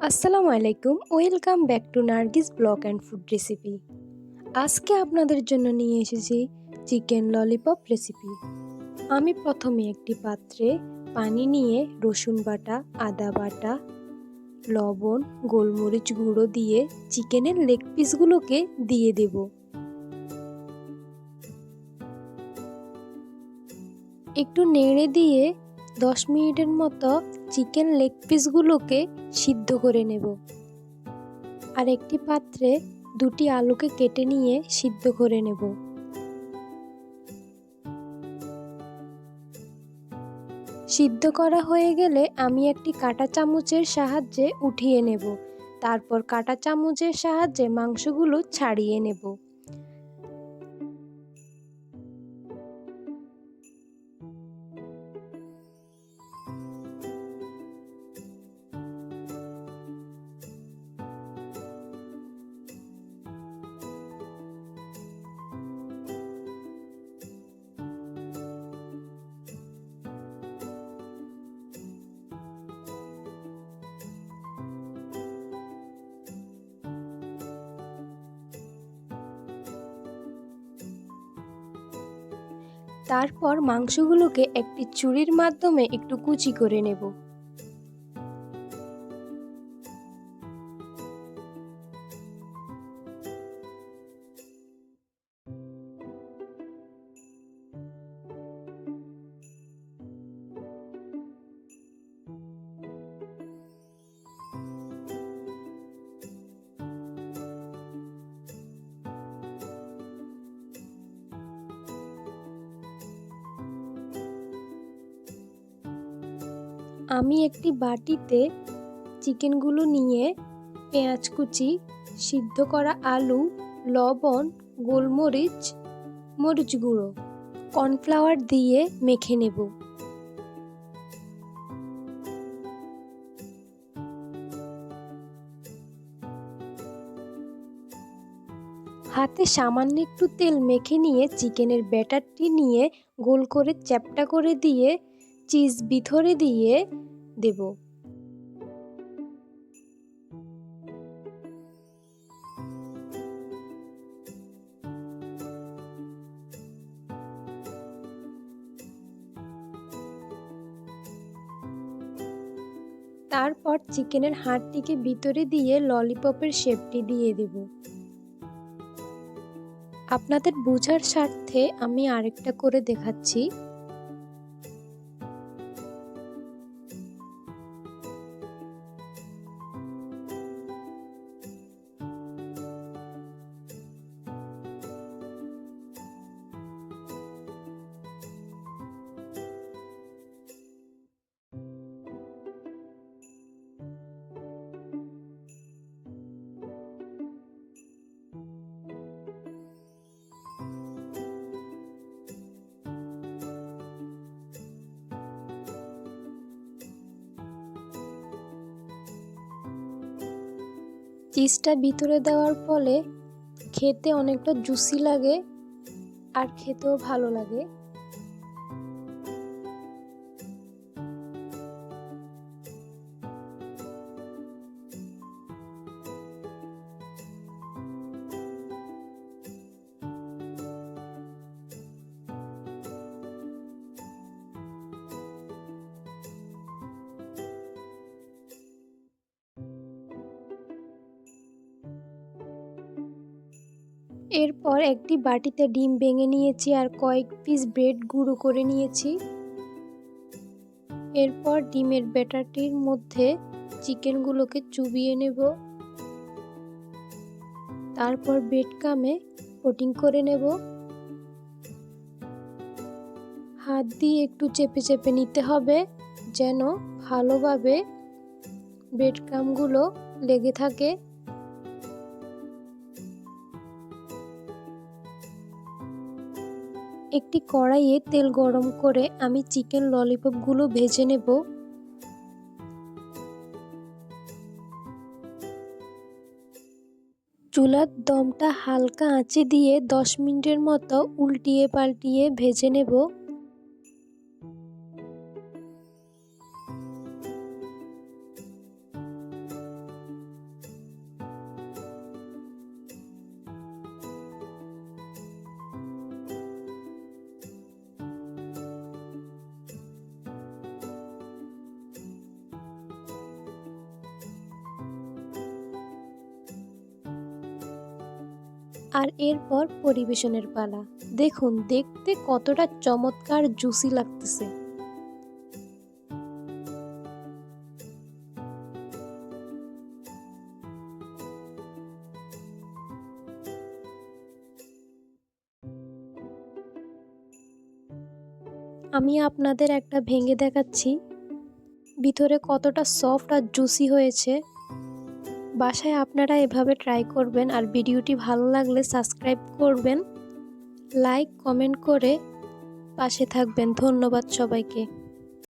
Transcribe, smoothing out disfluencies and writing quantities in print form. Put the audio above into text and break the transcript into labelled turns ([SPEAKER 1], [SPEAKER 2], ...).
[SPEAKER 1] আসসালামু আলাইকুম, welcome back to Nargis blog and food recipe. আজকে আপনাদের জন্য নিয়ে এসেছি চিকেন ললিপপ রেসিপি। আমি প্রথমে একটি পাত্রে পানি নিয়ে রসুন বাটা, আদা বাটা, লবণ, গোলমরিচ গুঁড়ো দিয়ে চিকেনের লেগ পিসগুলোকে দিয়ে দেব। একটু নেড়ে দিয়ে 10 মিনিটের মতো চিকেন লেগ পিসগুলোকে সিদ্ধ করে নেব। আর একটি পাত্রে দুটি আলুকে কেটে নিয়ে সিদ্ধ করে নেব। সিদ্ধ করা হয়ে গেলে আমি একটি কাঁটা চামচের সাহায্যে উঠিয়ে নেব। তারপর কাঁটা চামচের সাহায্যে মাংসগুলো ছাড়িয়ে নেব। তারপর মাংসগুলোকে একটি ছুরির মাধ্যমে একটু কুচি করে নেব। আমি একটি বাটিতে চিকেনগুলো নিয়ে পেঁয়াজ কুচি, সিদ্ধ করা আলু, লবণ, গোলমরিচ, মরিচ গুঁড়ো, কর্নফ্লাওয়ার দিয়ে মেখে নেব। হাতে সামান্য একটু তেল মেখে নিয়ে চিকেনের ব্যাটারটি নিয়ে গোল করে চ্যাপ্টা করে দিয়ে চিজ ভিতরে দিয়ে দেব। তারপর চিকেনের হাড়টিকে ভিতরে দিয়ে ললিপপের শেপটি দিয়ে দেব। আপনাদের বোঝার স্বার্থে আমি আরেকটা করে দেখাচ্ছি। চিজটা ভিতরে দেওয়ার ফলে খেতে অনেকটা জুসি লাগে আর খেতেও ভালো লাগে। এরপর একটি বাটিতে ডিম ভেঙে নিয়েছি আর কয়েক পিস ব্রেড গুঁড়ো করে নিয়েছি। এরপর ডিমের ব্যাটারটির মধ্যে চিকেনগুলোকে চুবিয়ে নেব। তারপর ব্রেড ক্রাম্বে কোটিং করে নেব। হাত দিয়ে একটু চেপে চেপে নিতে হবে যেন ভালোভাবে ব্রেড ক্রাম্বগুলো লেগে থাকে। একটি কড়াইয়ে তেল গরম করে আমি চিকেন ললিপপগুলো ভেজে নেব। চুলার দমটা হালকা আঁচে দিয়ে 10 মিনিটের মতো উল্টিয়ে পাল্টিয়ে ভেজে নেব। আর এরপর পরিবেশনের পালা। দেখুন দেখতে কতটা চমৎকার জুসি লাগতেছে। আমি আপনাদের একটা ভেঙে দেখাচ্ছি ভিতরে কতটা সফট আর জুসি হয়েছে। বাসায় আপনারা এভাবে ট্রাই করবেন, আর ভিডিওটি ভালো লাগলে সাবস্ক্রাইব করবেন, লাইক কমেন্ট করে পাশে থাকবেন। ধন্যবাদ সবাইকে।